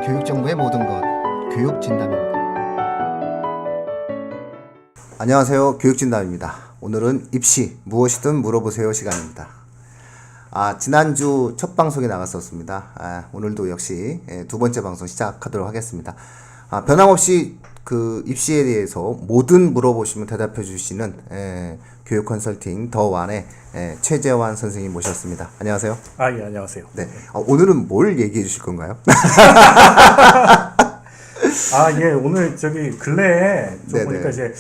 교육정보의 모든 것, 교육진담입니다. 안녕하세요. 교육진담입니다. 오늘은 입시 무엇이든 물어보세요 시간입니다. 지난주 첫 방송에 나갔었습니다. 오늘도 역시 두 번째 방송 시작하도록 하겠습니다. 변함없이 그 입시에 대해서 뭐든 물어보시면 대답해 주시는 교육 컨설팅 더완의 최재환 선생님 모셨습니다. 안녕하세요. 예, 안녕하세요. 네. 오늘은 뭘 얘기해 주실 건가요? 예, 오늘 근래에 좀 네네. 보니까 이제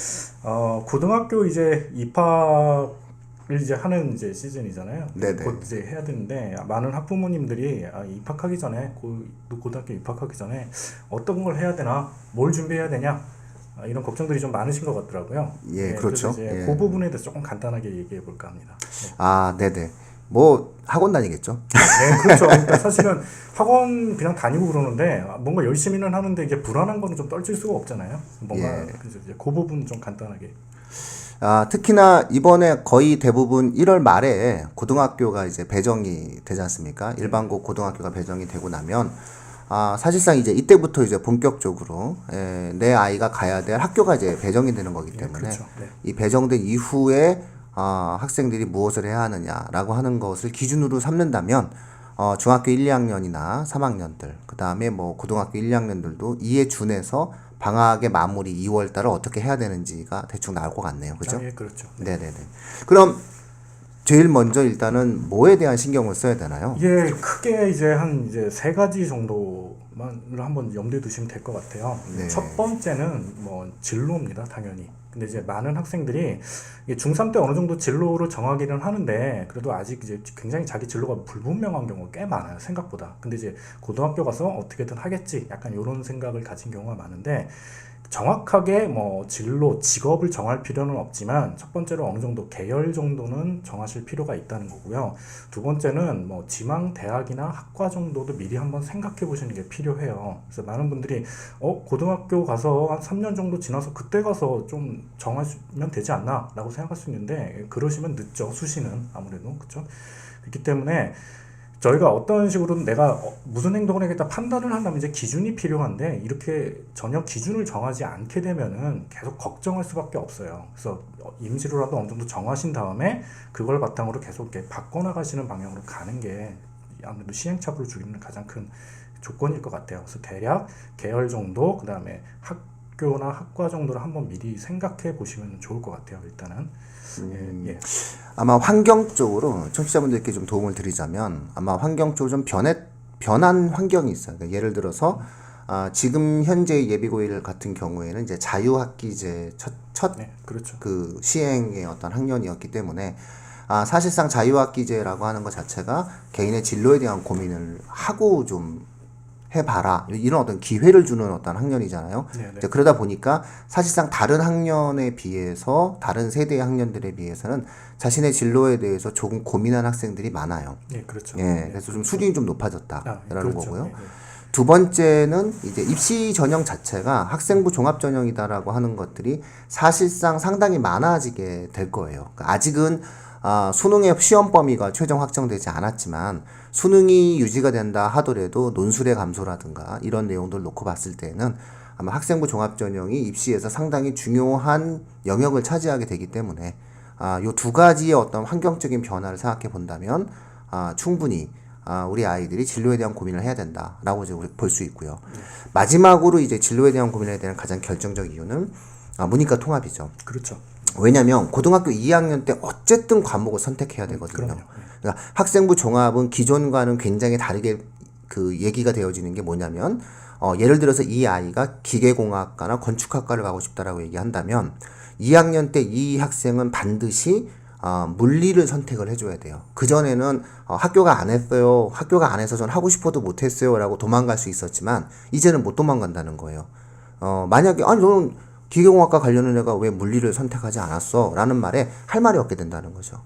고등학교 이제 입학을 이제 하는 이제 시즌이잖아요. 네네. 곧 이제 해야 되는데 많은 학부모님들이 입학하기 전에 고등학교 입학하기 전에 어떤 걸 해야 되나, 뭘 준비해야 되냐, 이런 걱정들이 좀 많으신 것 같더라고요. 예, 그렇죠. 그래서 이제 예. 그 부분에 대해서 조금 간단하게 얘기해 볼까 합니다. 네네. 뭐 학원 다니겠죠? 네, 그렇죠. 그러니까 사실은 학원 그냥 다니고 그러는데 뭔가 열심히는 하는데 이게 불안한 거는 좀 떨칠 수가 없잖아요. 뭔가 그래서 이제 그 부분 좀 간단하게. 특히나 이번에 거의 대부분 1월 말에 고등학교가 이제 배정이 되지 않습니까? 일반고 고등학교가 배정이 되고 나면 사실상 이제 이때부터 이제 본격적으로 내 아이가 가야 될 학교가 이제 배정이 되는 거기 때문에 그렇죠. 네. 이 배정된 이후에 학생들이 무엇을 해야 하느냐라고 하는 것을 기준으로 삼는다면 중학교 1, 2학년이나 3학년들 그 다음에 뭐 고등학교 1, 2학년들도 이에 준해서 방학의 마무리 2월 달을 어떻게 해야 되는지가 대충 나올 것 같네요. 그죠? 예, 그렇죠. 네네네. 그럼 제일 먼저 일단은 뭐에 대한 신경을 써야 되나요? 이게 크게 이제 한 이제 세 가지 정도만을 한번 염두에 두시면 될 것 같아요. 네. 첫 번째는 뭐 진로입니다, 당연히. 근데 이제 많은 학생들이 이게 중3 때 어느 정도 진로를 정하기는 하는데 그래도 아직 이제 굉장히 자기 진로가 불분명한 경우가 꽤 많아요, 생각보다. 근데 이제 고등학교 가서 어떻게든 하겠지, 약간 이런 생각을 가진 경우가 많은데 정확하게 뭐 진로, 직업을 정할 필요는 없지만 첫 번째로 어느 정도 계열 정도는 정하실 필요가 있다는 거고요. 두 번째는 뭐 지망 대학이나 학과 정도도 미리 한번 생각해 보시는 게 필요해요. 그래서 많은 분들이 고등학교 가서 한 3년 정도 지나서 그때 가서 좀 정하시면 되지 않나 라고 생각할 수 있는데 그러시면 늦죠. 수시는 아무래도. 그렇죠? 그렇기 때문에 저희가 어떤 식으로 내가 무슨 행동을 하겠다 판단을 한다면 이제 기준이 필요한데 이렇게 전혀 기준을 정하지 않게 되면은 계속 걱정할 수밖에 없어요. 그래서 임시로라도 어느 정도 정하신 다음에 그걸 바탕으로 계속 이렇게 바꿔나가시는 방향으로 가는 게 아무래도 시행착오를 줄이는 가장 큰 조건일 것 같아요. 그래서 대략 계열 정도, 그 다음에 학교나 학과 정도를 한번 미리 생각해 보시면 좋을 것 같아요. 일단은. 예. 아마 환경적으로 청취자분들께 좀 도움을 드리자면 아마 환경적으로 좀 변한 환경이 있어요. 그러니까 예를 들어서 지금 현재 예비고일 같은 경우에는 이제 자유학기제 첫 네, 그렇죠. 그 시행의 어떤 학년이었기 때문에 사실상 자유학기제라고 하는 것 자체가 개인의 진로에 대한 고민을 하고 좀 해봐라 이런 어떤 기회를 주는 어떤 학년이잖아요. 이제 그러다 보니까 사실상 다른 학년에 비해서 다른 세대의 학년들에 비해서는 자신의 진로에 대해서 조금 고민한 학생들이 많아요. 예, 그렇죠. 그래서 좀 수준이 좀 높아졌다라는 그렇죠. 거고요. 두 번째는 이제 입시 전형 자체가 학생부 종합 전형이다라고 하는 것들이 사실상 상당히 많아지게 될 거예요. 그러니까 아직은 수능의 시험 범위가 최종 확정되지 않았지만 수능이 유지가 된다 하더라도 논술의 감소라든가 이런 내용들을 놓고 봤을 때는 아마 학생부 종합전형이 입시에서 상당히 중요한 영역을 차지하게 되기 때문에 요 두 가지의 어떤 환경적인 변화를 생각해 본다면 충분히 우리 아이들이 진로에 대한 고민을 해야 된다라고 이제 볼 수 있고요. 마지막으로 이제 진로에 대한 고민을 해야 되는 가장 결정적 이유는 문이과 통합이죠. 그렇죠. 왜냐면 고등학교 2학년 때 어쨌든 과목을 선택해야 되거든요. 그럼요. 그러니까 학생부 종합은 기존과는 굉장히 다르게 그 얘기가 되어지는 게 뭐냐면 예를 들어서 이 아이가 기계공학과나 건축학과를 가고 싶다라고 얘기한다면 2학년 때 이 학생은 반드시 물리를 선택을 해줘야 돼요. 그전에는 학교가 안 했어요. 학교가 안 해서 전 하고 싶어도 못했어요 라고 도망갈 수 있었지만 이제는 못 도망간다는 거예요. 만약에 너는 기계공학과 가려는 애가 왜 물리를 선택하지 않았어? 라는 말에 할 말이 없게 된다는 거죠.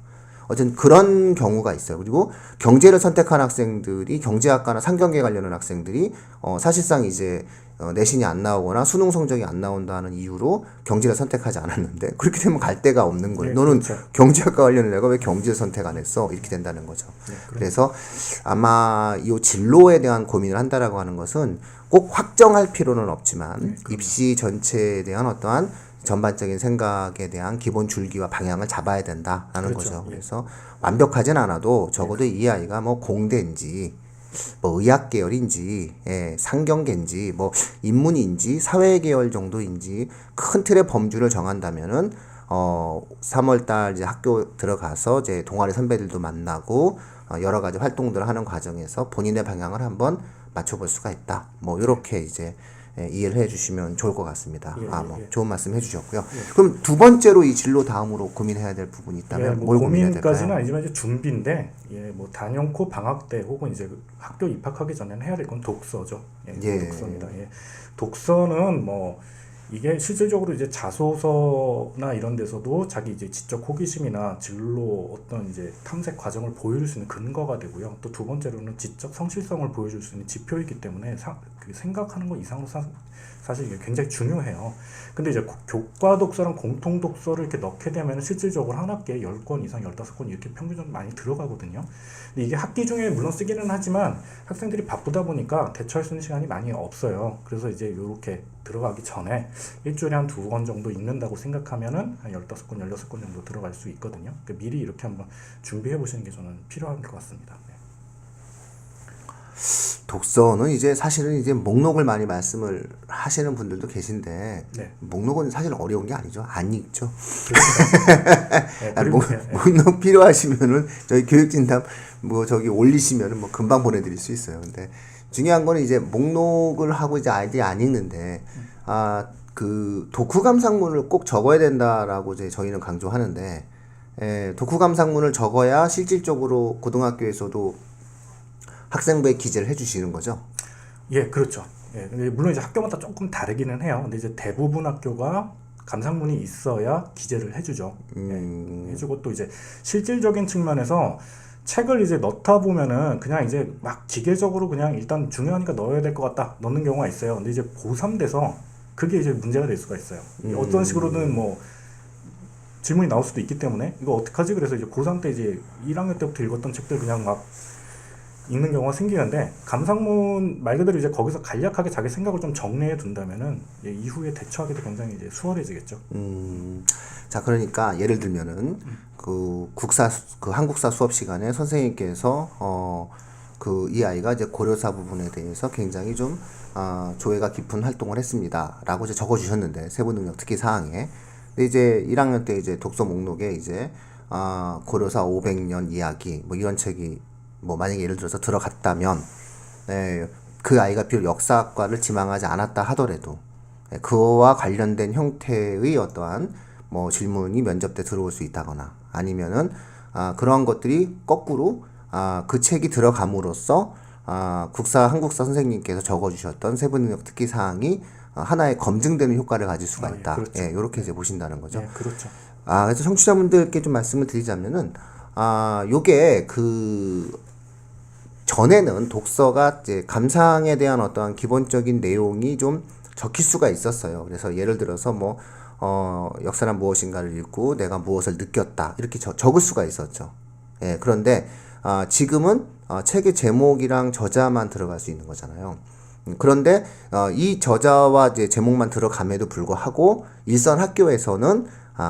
어쨌든 그런 경우가 있어요. 그리고 경제를 선택한 학생들이 경제학과나 상경계 관련한 학생들이 사실상 이제 내신이 안 나오거나 수능 성적이 안 나온다는 이유로 경제를 선택하지 않았는데 그렇게 되면 갈 데가 없는 거예요. 네, 너는 그렇죠. 경제학과 관련을 내가 왜 경제를 선택 안 했어? 이렇게 된다는 거죠. 네, 그래서 아마 이 진로에 대한 고민을 한다라고 하는 것은 꼭 확정할 필요는 없지만 입시 전체에 대한 어떠한 전반적인 생각에 대한 기본 줄기와 방향을 잡아야 된다라는 그렇죠. 거죠. 예. 그래서 완벽하진 않아도 적어도 이 아이가 뭐 공대인지 뭐 의학 계열인지 상경계인지 뭐 인문인지 사회 계열 정도인지 큰 틀의 범주를 정한다면은 3월달 이제 학교 들어가서 이제 동아리 선배들도 만나고 여러 가지 활동들을 하는 과정에서 본인의 방향을 한번 맞춰볼 수가 있다. 뭐 이렇게 이제 이해를 해주시면 좋을 것 같습니다. 좋은 말씀 해주셨고요. 그럼 두 번째로 이 진로 다음으로 고민해야 될 부분이 있다면 뭘 고민해야 될까요? 고민까지는 아니지만 이제 준비인데, 뭐 단연코 방학 때 혹은 이제 학교 입학하기 전에는 해야 될 건 독서죠. 독서입니다. 독서는 뭐 이게 실질적으로 이제 자소서나 이런 데서도 자기 이제 지적 호기심이나 진로 어떤 이제 탐색 과정을 보여줄 수 있는 근거가 되고요. 또 두 번째로는 지적 성실성을 보여줄 수 있는 지표이기 때문에 생각하는 것 이상으로 사실 이게 굉장히 중요해요. 근데 이제 교과 독서랑 공통 독서를 이렇게 넣게 되면 실질적으로 한 학기에 10권 이상, 15권 이렇게 평균적으로 많이 들어가거든요. 근데 이게 학기 중에 물론 쓰기는 하지만 학생들이 바쁘다 보니까 대처할 수 있는 시간이 많이 없어요. 그래서 이제 이렇게 들어가기 전에 일주일에 한 2권 정도 읽는다고 생각하면은 한 15권, 16권 정도 들어갈 수 있거든요. 그러니까 미리 이렇게 한번 준비해 보시는 게 저는 필요할 것 같습니다. 독서는 이제 사실은 이제 목록을 많이 말씀을 하시는 분들도 계신데 목록은 사실 어려운 게 아니죠. 안 읽죠. 목록 필요하시면은 저희 교육진담 뭐 저기 올리시면은 뭐 금방 보내드릴 수 있어요. 근데 중요한 거는 이제 목록을 하고 이제 아이들이 안 읽는데 그 독후 감상문을 꼭 적어야 된다라고 이제 저희는 강조하는데 독후 감상문을 적어야 실질적으로 고등학교에서도 학생부에 기재를 해주시는 거죠? 예, 그렇죠. 근데 물론 이제 학교마다 조금 다르기는 해요. 근데 이제 대부분 학교가 감상문이 있어야 기재를 해주죠. 해주고 또 이제 실질적인 측면에서 책을 이제 넣다 보면은 그냥 이제 막 기계적으로 그냥 일단 중요하니까 넣어야 될 것 같다 넣는 경우가 있어요. 근데 이제 고3 돼서 그게 이제 문제가 될 수가 있어요. 어떤 식으로든 뭐 질문이 나올 수도 있기 때문에 이거 어떡하지? 그래서 이제 고3 때 이제 1학년 때부터 읽었던 책들 그냥 막 읽는 경우가 생기는데 감상문 말 그대로 이제 거기서 간략하게 자기 생각을 좀 정리해 둔다면은 이후에 대처하기도 굉장히 이제 수월해지겠죠. 자, 그러니까 예를 들면은 그 한국사 수업 시간에 선생님께서 이 아이가 이제 고려사 부분에 대해서 굉장히 좀 조예가 깊은 활동을 했습니다라고 이제 적어주셨는데 세부 능력 특기 사항에 근데 이제 1학년 때 이제 독서 목록에 이제 고려사 500년 이야기 뭐 이런 책이 뭐 만약에 예를 들어서 들어갔다면 그 아이가 비록 역사학과를 지망하지 않았다 하더라도 그와 관련된 형태의 어떠한 뭐 질문이 면접 때 들어올 수 있다거나 아니면은 그러한 것들이 거꾸로 그 책이 들어감으로써 한국사 선생님께서 적어주셨던 세부능력 특기 사항이 하나의 검증되는 효과를 가질 수가 있다. 그렇죠. 이렇게 이제 보신다는 거죠. 그렇죠. 그래서 청취자분들께 좀 말씀을 드리자면은 요게 전에는 독서가 이제 감상에 대한 어떠한 기본적인 내용이 좀 적힐 수가 있었어요. 그래서 예를 들어서 뭐 역사란 무엇인가를 읽고 내가 무엇을 느꼈다 이렇게 적을 수가 있었죠. 그런데 지금은 책의 제목이랑 저자만 들어갈 수 있는 거잖아요. 그런데 이 저자와 이제 제목만 들어감에도 불구하고 일선 학교에서는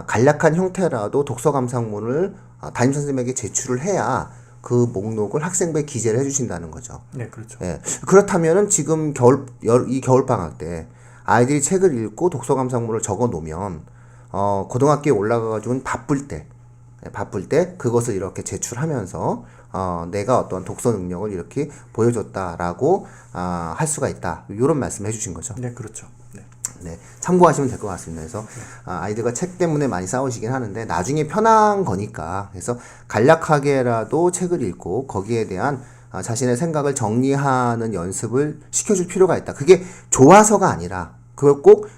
간략한 형태라도 독서 감상문을 담임 선생님에게 제출을 해야 그 목록을 학생부에 기재를 해주신다는 거죠. 네, 그렇죠. 그렇다면은 지금 이 겨울 방학 때 아이들이 책을 읽고 독서 감상문을 적어 놓으면 고등학교에 올라가가지고는 바쁠 때 그것을 이렇게 제출하면서 내가 어떤 독서 능력을 이렇게 보여줬다라고 할 수가 있다. 이런 말씀을 해주신 거죠. 네, 그렇죠. 참고하시면 될 것 같습니다. 그래서 아이들과 책 때문에 많이 싸우시긴 하는데 나중에 편한 거니까 그래서 간략하게라도 책을 읽고 거기에 대한 자신의 생각을 정리하는 연습을 시켜줄 필요가 있다. 그게 좋아서가 아니라 그걸 꼭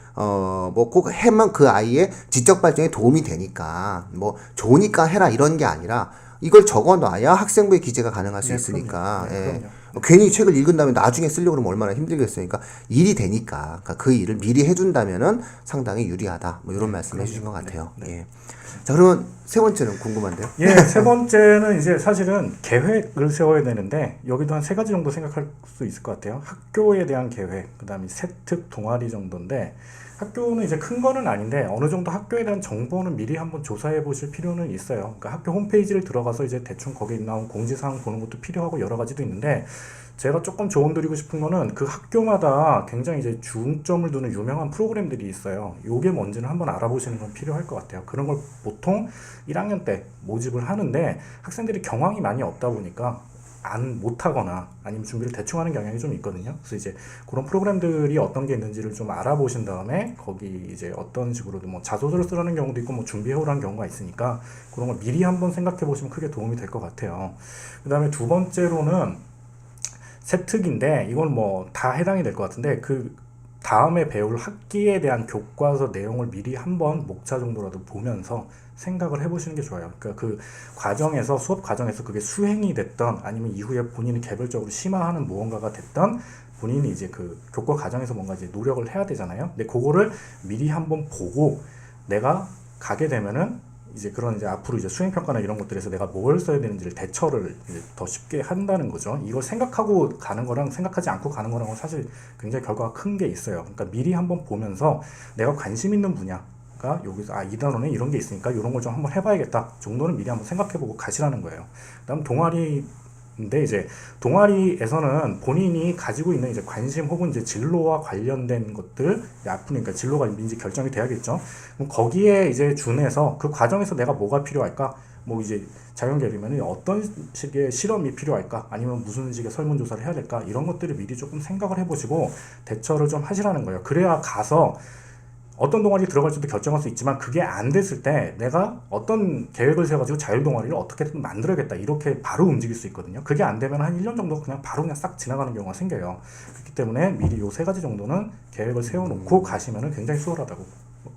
해만 그 아이의 지적 발전에 도움이 되니까 뭐 좋으니까 해라 이런 게 아니라 이걸 적어놔야 학생부의 기재가 가능할 수 네, 있으니까. 그럼요. 네, 예. 그럼요. 괜히 책을 읽은 다음에 나중에 쓰려고 그러면 얼마나 힘들겠어요. 그러니까 일이 되니까 그러니까 그 일을 미리 해준다면은 상당히 유리하다. 뭐 이런 말씀 해주신 것 같아요. 예. 자, 그러면 세 번째는 궁금한데요. 예, 세 번째는 이제 사실은 계획을 세워야 되는데 여기도 한 세 가지 정도 생각할 수 있을 것 같아요. 학교에 대한 계획, 그다음에 세특 동아리 정도인데 학교는 이제 큰 거는 아닌데 어느 정도 학교에 대한 정보는 미리 한번 조사해 보실 필요는 있어요. 그러니까 학교 홈페이지를 들어가서 이제 대충 거기에 나온 공지사항 보는 것도 필요하고 여러 가지도 있는데 제가 조금 조언 드리고 싶은 거는 그 학교마다 굉장히 이제 중점을 두는 유명한 프로그램들이 있어요. 요게 뭔지는 한번 알아보시는 건 필요할 것 같아요. 그런 걸 보통 1학년 때 모집을 하는데 학생들이 경황이 많이 없다 보니까 못하거나 아니면 준비를 대충 하는 경향이 좀 있거든요. 그래서 이제 그런 프로그램들이 어떤 게 있는지를 좀 알아보신 다음에 거기 이제 어떤 식으로도 뭐 자소서를 쓰라는 경우도 있고 뭐 준비해오라는 경우가 있으니까 그런 걸 미리 한번 생각해 보시면 크게 도움이 될 것 같아요. 그 다음에 두 번째로는 세특인데 이건 뭐 다 해당이 될 것 같은데 그 다음에 배울 학기에 대한 교과서 내용을 미리 한번 목차 정도라도 보면서 생각을 해보시는 게 좋아요. 그러니까 그 과정에서 수업 과정에서 그게 수행이 됐던 아니면 이후에 본인이 개별적으로 심화하는 무언가가 됐던 본인이 이제 그 교과 과정에서 뭔가 이제 노력을 해야 되잖아요. 근데 그거를 미리 한번 보고 내가 가게 되면은 이제 그런 이제 앞으로 이제 수행평가나 이런 것들에서 내가 뭘 써야 되는지를 대처를 이제 더 쉽게 한다는 거죠. 이걸 생각하고 가는 거랑 생각하지 않고 가는 거랑은 사실 굉장히 결과가 큰 게 있어요. 그러니까 미리 한번 보면서 내가 관심 있는 분야가 여기서 이 단원에 이런 게 있으니까 이런 걸 좀 한번 해봐야겠다 정도는 미리 한번 생각해보고 가시라는 거예요. 그다음 동아리인데 이제 동아리에서는 본인이 가지고 있는 이제 관심 혹은 이제 진로와 관련된 것들 그러니까 진로가 이제 결정이 돼야겠죠. 그럼 거기에 이제 준해서 그 과정에서 내가 뭐가 필요할까? 뭐 이제 자연계열이면 어떤 식의 실험이 필요할까? 아니면 무슨 식의 설문조사를 해야 될까? 이런 것들을 미리 조금 생각을 해보시고 대처를 좀 하시라는 거예요. 그래야 가서 어떤 동아리 들어갈지도 결정할 수 있지만 그게 안 됐을 때 내가 어떤 계획을 세워가지고 자율동아리를 어떻게든 만들어야겠다 이렇게 바로 움직일 수 있거든요. 그게 안 되면 한 1년 정도 그냥 바로 그냥 싹 지나가는 경우가 생겨요. 그렇기 때문에 미리 요 세 가지 정도는 계획을 세워놓고 가시면 굉장히 수월하다고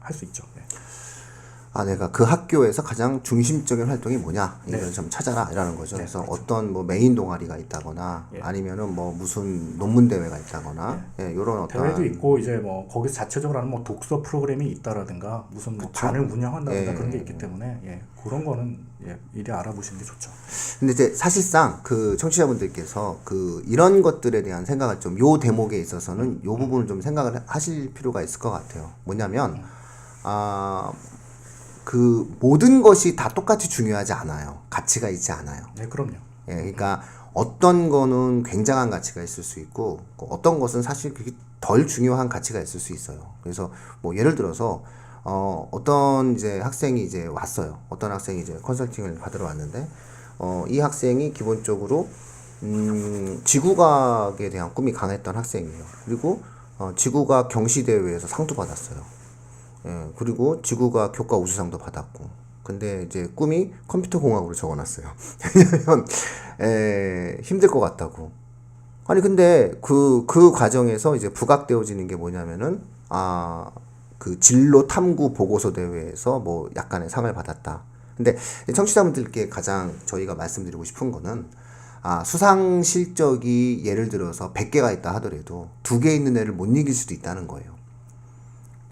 할 수 있죠. 네. 내가 그 학교에서 가장 중심적인 활동이 뭐냐 이걸 네. 좀 찾아라 이라는 거죠. 네, 그래서 그렇죠. 어떤 뭐 메인 동아리가 있다거나 예. 아니면은 뭐 무슨 논문 대회가 있다거나 이런 어떤 대회도 있고 이제 뭐 거기서 자체적으로 하는 뭐 독서 프로그램이 있다라든가 무슨 뭐 반을 운영한다든가 그런 게 있기 때문에 그런 거는 미리 알아보시는 게 좋죠. 근데 이제 사실상 그 청취자분들께서 그 이런 것들에 대한 생각을 좀 요 대목에 있어서는 요 부분을 좀 생각을 하실 필요가 있을 것 같아요. 뭐냐면 그 모든 것이 다 똑같이 중요하지 않아요. 가치가 있지 않아요. 네, 그럼요. 그러니까 어떤 거는 굉장한 가치가 있을 수 있고 어떤 것은 사실 그게 덜 중요한 가치가 있을 수 있어요. 그래서 뭐 예를 들어서 어떤 이제 학생이 이제 왔어요. 어떤 학생이 이제 컨설팅을 받으러 왔는데 이 학생이 기본적으로 지구과학에 대한 꿈이 강했던 학생이에요. 그리고 지구과학 경시대회에서 상도 받았어요. 그리고 지구과학 교과 우수상도 받았고. 근데 이제 꿈이 컴퓨터공학으로 적어놨어요. 왜냐면 힘들 것 같다고. 아니 근데 그 과정에서 이제 부각되어지는 게 뭐냐면은 그 진로 탐구 보고서 대회에서 뭐 약간의 상을 받았다. 근데 청취자분들께 가장 저희가 말씀드리고 싶은 거는 수상 실적이 예를 들어서 100개가 있다 하더라도 2개 있는 애를 못 이길 수도 있다는 거예요.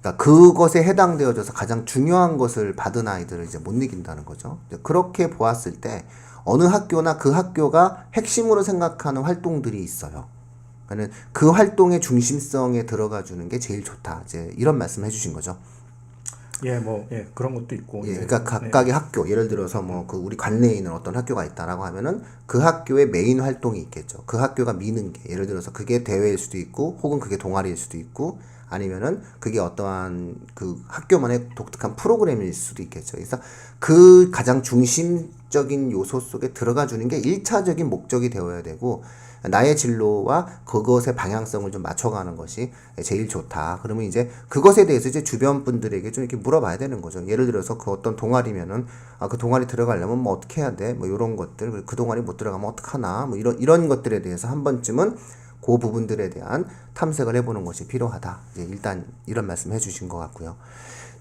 그러니까 그것에 해당되어져서 가장 중요한 것을 받은 아이들을 이제 못 이긴다는 거죠. 그렇게 보았을 때 어느 학교나 그 학교가 핵심으로 생각하는 활동들이 있어요. 그러니까 그 활동의 중심성에 들어가 주는 게 제일 좋다. 이제 이런 말씀 해주신 거죠. 그런 것도 있고. 그러니까 각각의 학교, 예를 들어서 뭐 그 우리 관내에 있는 어떤 학교가 있다라고 하면은 그 학교의 메인 활동이 있겠죠. 그 학교가 미는 게, 예를 들어서 그게 대회일 수도 있고, 혹은 그게 동아리일 수도 있고, 아니면은 그게 어떠한 그 학교만의 독특한 프로그램일 수도 있겠죠. 그래서 그 가장 중심적인 요소 속에 들어가 주는 게 1차적인 목적이 되어야 되고, 나의 진로와 그것의 방향성을 좀 맞춰가는 것이 제일 좋다. 그러면 이제 그것에 대해서 이제 주변 분들에게 좀 이렇게 물어봐야 되는 거죠. 예를 들어서 그 어떤 동아리면은 그 동아리 들어가려면 뭐 어떻게 해야 돼? 뭐 이런 것들, 그 동아리 못 들어가면 어떡하나? 뭐 이런 것들에 대해서 한 번쯤은 그 부분들에 대한 탐색을 해보는 것이 필요하다. 이제 일단 이런 말씀 해주신 것 같고요.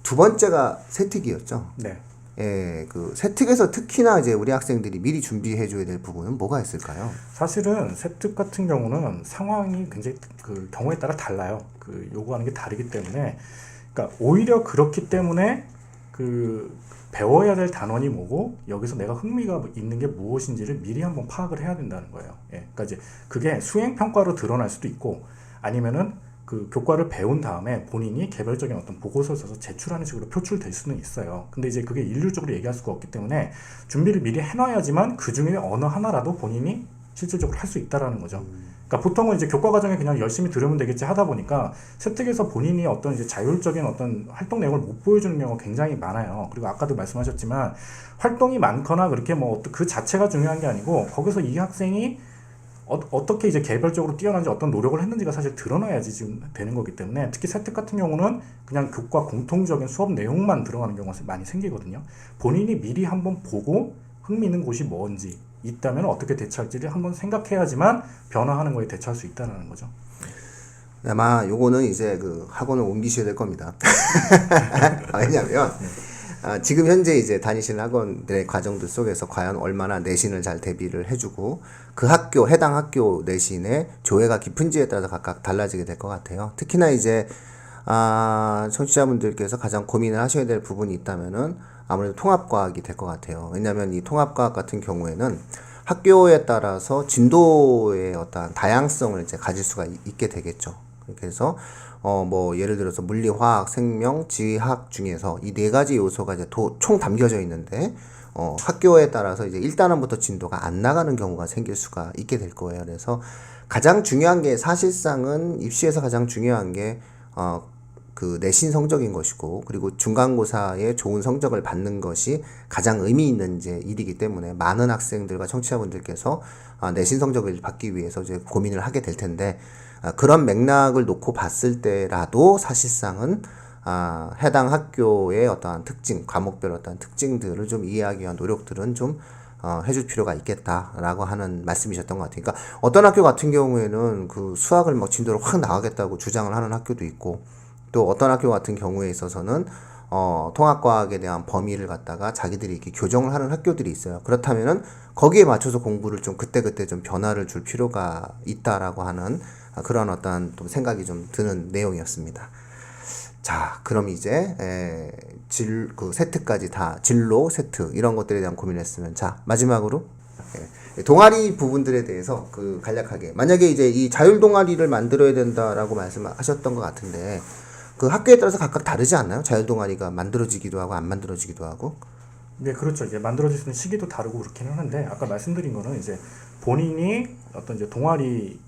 두 번째가 세특이었죠. 네. 그 세특에서 특히나 이제 우리 학생들이 미리 준비해줘야 될 부분은 뭐가 있을까요? 사실은 세특 같은 경우는 상황이 굉장히 그 경우에 따라 달라요. 그 요구하는 게 다르기 때문에, 그러니까 오히려 그렇기 때문에 그 배워야 될 단원이 뭐고 여기서 내가 흥미가 있는 게 무엇인지를 미리 한번 파악을 해야 된다는 거예요. 예, 그러니까 이제 그게 수행 평가로 드러날 수도 있고 아니면은 그 교과를 배운 다음에 본인이 개별적인 어떤 보고서를 써서 제출하는 식으로 표출될 수는 있어요. 근데 이제 그게 일률적으로 얘기할 수가 없기 때문에 준비를 미리 해놔야지만 그 중에 어느 하나라도 본인이 실질적으로 할 수 있다라는 거죠. 그러니까 보통은 이제 교과 과정에 그냥 열심히 들으면 되겠지 하다 보니까 세특에서 본인이 어떤 이제 자율적인 어떤 활동 내용을 못 보여주는 경우가 굉장히 많아요. 그리고 아까도 말씀하셨지만 활동이 많거나 그렇게 뭐 그 자체가 중요한 게 아니고 거기서 이 학생이 어떻게 이제 개별적으로 뛰어난지 어떤 노력을 했는지가 사실 드러나야지 지금 되는 거기 때문에 특히 세특 같은 경우는 그냥 교과 공통적인 수업 내용만 들어가는 경우가 많이 생기거든요. 본인이 미리 한번 보고 흥미 있는 곳이 뭔지 있다면 어떻게 대처할지를 한번 생각해야지만 변화하는 거에 대처할 수 있다는 거죠. 아마 요거는 이제 그 학원을 옮기셔야 될 겁니다. 왜냐면 지금 현재 이제 다니시는 학원들의 과정들 속에서 과연 얼마나 내신을 잘 대비를 해주고 그 학교 해당 학교 내신의 조예가 깊은지에 따라서 각각 달라지게 될 것 같아요. 특히나 이제 청취자분들께서 가장 고민을 하셔야 될 부분이 있다면은 아무래도 통합과학이 될 것 같아요. 왜냐하면 이 통합과학 같은 경우에는 학교에 따라서 진도의 어떤 다양성을 이제 가질 수가 있게 되겠죠. 그래서 뭐 예를 들어서 물리, 화학, 생명, 지학 중에서 이 네 가지 요소가 이제 총 담겨져 있는데 학교에 따라서 이제 1단원부터 진도가 안 나가는 경우가 생길 수가 있게 될 거예요. 그래서 가장 중요한 게 사실상은 입시에서 가장 중요한 게 그 내신 성적인 것이고 그리고 중간고사에 좋은 성적을 받는 것이 가장 의미 있는 이제 일이기 때문에 많은 학생들과 청취자분들께서 내신 성적을 받기 위해서 이제 고민을 하게 될 텐데 그런 맥락을 놓고 봤을 때라도 사실상은 해당 학교의 어떠한 특징, 과목별 어떠한 특징들을 좀 이해하기 위한 노력들은 좀 해줄 필요가 있겠다라고 하는 말씀이셨던 것 같아요. 그러니까 어떤 학교 같은 경우에는 그 수학을 막 진도를 확 나가겠다고 주장을 하는 학교도 있고 또 어떤 학교 같은 경우에 있어서는 통합과학에 대한 범위를 갖다가 자기들이 이렇게 교정을 하는 학교들이 있어요. 그렇다면은 거기에 맞춰서 공부를 좀 그때그때 좀 변화를 줄 필요가 있다라고 하는 그런 어떤 또 생각이 좀 드는 내용이었습니다. 자, 그럼 이제 그 세트까지 다 진로, 세트 이런 것들에 대한 고민을 했으면 자, 마지막으로 동아리 부분들에 대해서 그 간략하게 만약에 이제 이 자율 동아리를 만들어야 된다라고 말씀하셨던 것 같은데 그 학교에 따라서 각각 다르지 않나요? 자율 동아리가 만들어지기도 하고 안 만들어지기도 하고. 네, 그렇죠. 이제 만들어질 수 있는 시기도 다르고 그렇기는 하는데 아까 말씀드린 거는 이제 본인이 어떤 이제 동아리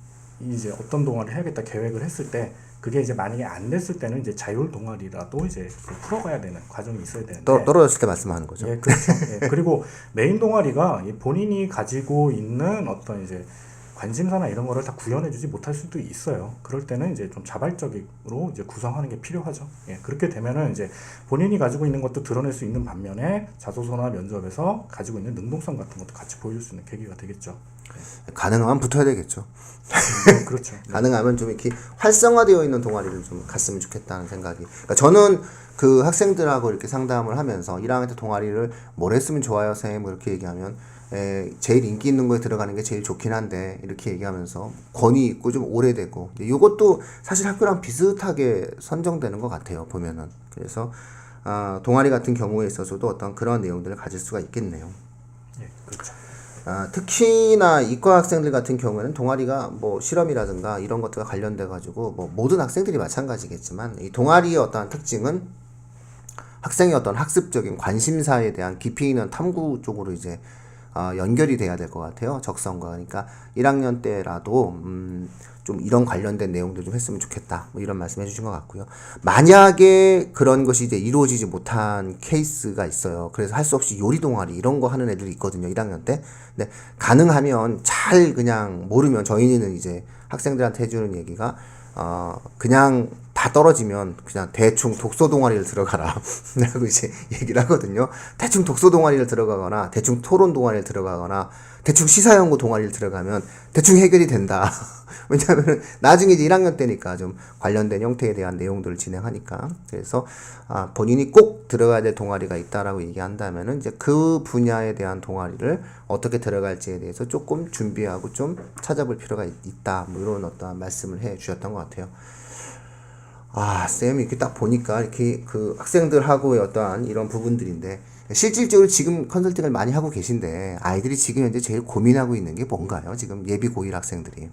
이제 어떤 동아리 해야겠다 계획을 했을 때 그게 이제 만약에 안 됐을 때는 이제 자율 동아리라도 이제 풀어가야 되는 과정이 있어야 되는데 떨어졌을 때 말씀하는 거죠. 예, 그렇죠. 예, 그리고 메인 동아리가 본인이 가지고 있는 어떤 이제 관심사나 이런 거를 다 구현해주지 못할 수도 있어요. 그럴 때는 이제 좀 자발적으로 이제 구성하는 게 필요하죠. 예, 그렇게 되면은 이제 본인이 가지고 있는 것도 드러낼 수 있는 반면에 자소서나 면접에서 가지고 있는 능동성 같은 것도 같이 보여줄 수 있는 계기가 되겠죠. 가능하면 붙어야 되겠죠. 네, 그렇죠. 네. 가능하면 좀 이렇게 활성화되어 있는 동아리를 좀 갔으면 좋겠다는 생각이. 그러니까 저는 그 학생들하고 이렇게 상담을 하면서 1학년 때 동아리를 뭘 했으면 좋아요, 선생님? 그렇게 얘기하면 제일 인기 있는 거에 들어가는 게 제일 좋긴 한데 이렇게 얘기하면서 권위 있고 좀 오래되고 이것도 사실 학교랑 비슷하게 선정되는 것 같아요, 보면은. 그래서 동아리 같은 경우에 있어서도 어떤 그런 내용들을 가질 수가 있겠네요. 예, 그렇죠. 특히나 이과 학생들 같은 경우에는 동아리가 뭐 실험이라든가 이런 것들과 관련돼 가지고 뭐 모든 학생들이 마찬가지겠지만 이 동아리의 어떠한 특징은 학생의 어떤 학습적인 관심사에 대한 깊이 있는 탐구 쪽으로 이제 연결이 돼야 될 것 같아요. 적성과. 그러니까 1학년 때라도 좀 이런 관련된 내용들 좀 했으면 좋겠다. 뭐 이런 말씀 해주신 것 같고요. 만약에 그런 것이 이제 이루어지지 못한 케이스가 있어요. 그래서 할 수 없이 요리 동아리 이런 거 하는 애들이 있거든요. 1학년 때. 근데 가능하면 잘 그냥 모르면 저희는 이제 학생들한테 해주는 얘기가 그냥 다 다 떨어지면 그냥 대충 독서 동아리를 들어가라 라고 이제 얘기를 하거든요. 대충 독서 동아리를 들어가거나 대충 토론 동아리를 들어가거나 대충 시사연구 동아리를 들어가면 대충 해결이 된다. 왜냐하면 나중에 이제 1학년 때니까 좀 관련된 형태에 대한 내용들을 진행하니까. 그래서 본인이 꼭 들어가야 될 동아리가 있다라고 얘기한다면은 이제 그 분야에 대한 동아리를 어떻게 들어갈지에 대해서 조금 준비하고 좀 찾아볼 필요가 있다. 뭐 이런 어떤 말씀을 해 주셨던 것 같아요. 쌤이 이렇게 딱 보니까 이렇게 그 학생들하고의 어떠한 이런 부분들인데, 실질적으로 지금 컨설팅을 많이 하고 계신데, 아이들이 지금 현재 제일 고민하고 있는 게 뭔가요? 지금 예비 고1 학생들이.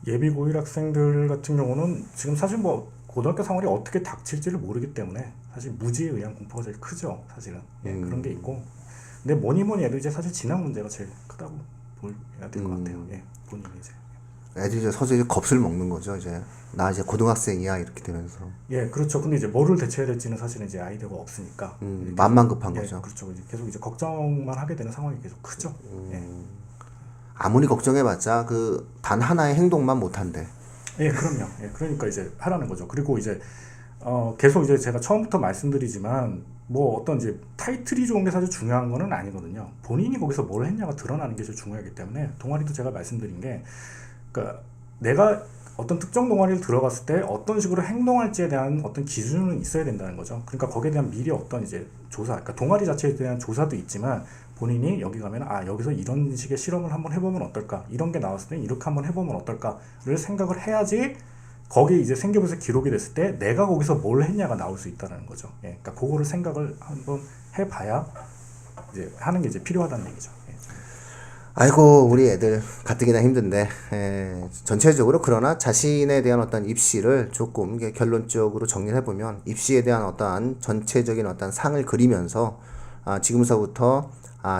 예비 고1 학생들 같은 경우는 지금 사실 뭐 고등학교 상황이 어떻게 닥칠지를 모르기 때문에 사실 무지에 의한 공포가 제일 크죠, 사실은. 그런 게 있고. 근데 뭐니 해도 이제 사실 진학 문제가 제일 크다고 보여야 될 것 같아요. 본인이 이제. 애들이 이제 서서히 겁을 먹는 거죠, 이제. 나 이제 고등학생이야, 이렇게 되면서. 그렇죠. 근데 이제 뭐를 대처해야 될지는 사실은 이제 아이디어가 없으니까. 맘만 급한 거죠. 그렇죠. 이제 계속 이제 걱정만 하게 되는 상황이 계속 크죠. 아무리 걱정해봤자 그 단 하나의 행동만 못한대. 그럼요. 그러니까 이제 하라는 거죠. 그리고 이제 계속 이제 제가 처음부터 말씀드리지만 뭐 어떤 이제 타이틀이 좋은 게 사실 중요한 거는 아니거든요. 본인이 거기서 뭘 했냐가 드러나는 게 제일 중요하기 때문에 동아리도 제가 말씀드린 게, 그러니까 내가 어떤 특정 동아리를 들어갔을 때 어떤 식으로 행동할지에 대한 어떤 기준은 있어야 된다는 거죠. 그러니까 거기에 대한 미리 어떤 이제 조사, 그러니까 동아리 자체에 대한 조사도 있지만 본인이 여기 가면 여기서 이런 식의 실험을 한번 해보면 어떨까, 이런 게 나왔을 때 이렇게 한번 해보면 어떨까를 생각을 해야지 거기에 이제 생기부에서 기록이 됐을 때 내가 거기서 뭘 했냐가 나올 수 있다는 거죠. 그러니까 그거를 생각을 한번 해봐야 이제 하는 게 이제 필요하다는 얘기죠. 아이고, 우리 애들 가뜩이나 힘든데, 전체적으로 그러나 자신에 대한 어떤 입시를 조금 이게 결론적으로 정리를 해보면, 입시에 대한 어떠한 전체적인 어떤 상을 그리면서 지금서부터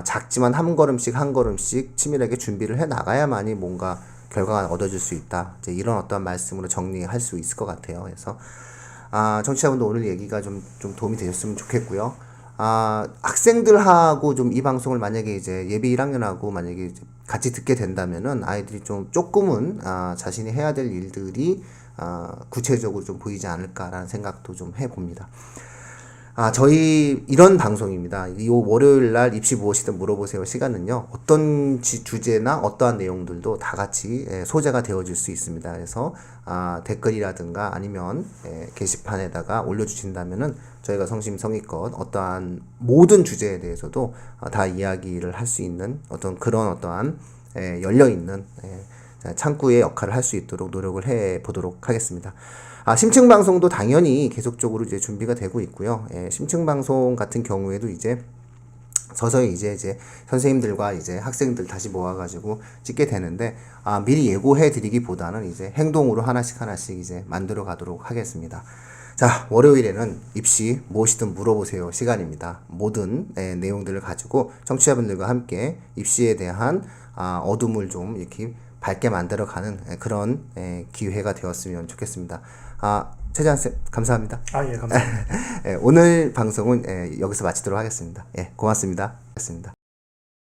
작지만 한 걸음씩 치밀하게 준비를 해 나가야만이 뭔가 결과가 얻어질 수 있다. 이제 이런 어떤 말씀으로 정리할 수 있을 것 같아요. 그래서 청취자분들 오늘 얘기가 좀 도움이 되셨으면 좋겠고요. 학생들하고 좀 이 방송을 만약에 이제 예비 1학년하고 만약에 이제 같이 듣게 된다면은 아이들이 좀 조금은 자신이 해야 될 일들이 구체적으로 좀 보이지 않을까라는 생각도 좀 해봅니다. 저희 이런 방송입니다. 이 월요일 날 입시 무엇이든 물어보세요 시간은요, 어떤 주제나 어떠한 내용들도 다 같이 소재가 되어질 수 있습니다. 그래서 댓글이라든가 아니면 게시판에다가 올려주신다면은 저희가 성심성의껏 어떠한 모든 주제에 대해서도 다 이야기를 할 수 있는 어떤 그런 어떠한 열려있는 창구의 역할을 할 수 있도록 노력을 해 보도록 하겠습니다. 심층 방송도 당연히 계속적으로 이제 준비가 되고 있고요. 심층 방송 같은 경우에도 이제 서서히 이제 선생님들과 이제 학생들 다시 모아가지고 찍게 되는데, 미리 예고해 드리기보다는 이제 행동으로 하나씩 이제 만들어 가도록 하겠습니다. 자, 월요일에는 입시 무엇이든 물어보세요 시간입니다. 모든 내용들을 가지고 청취자분들과 함께 입시에 대한 어둠을 좀 이렇게 밝게 만들어가는 그런 기회가 되었으면 좋겠습니다. 최재환 쌤, 감사합니다. 감사합니다. 오늘 방송은 여기서 마치도록 하겠습니다. 고맙습니다.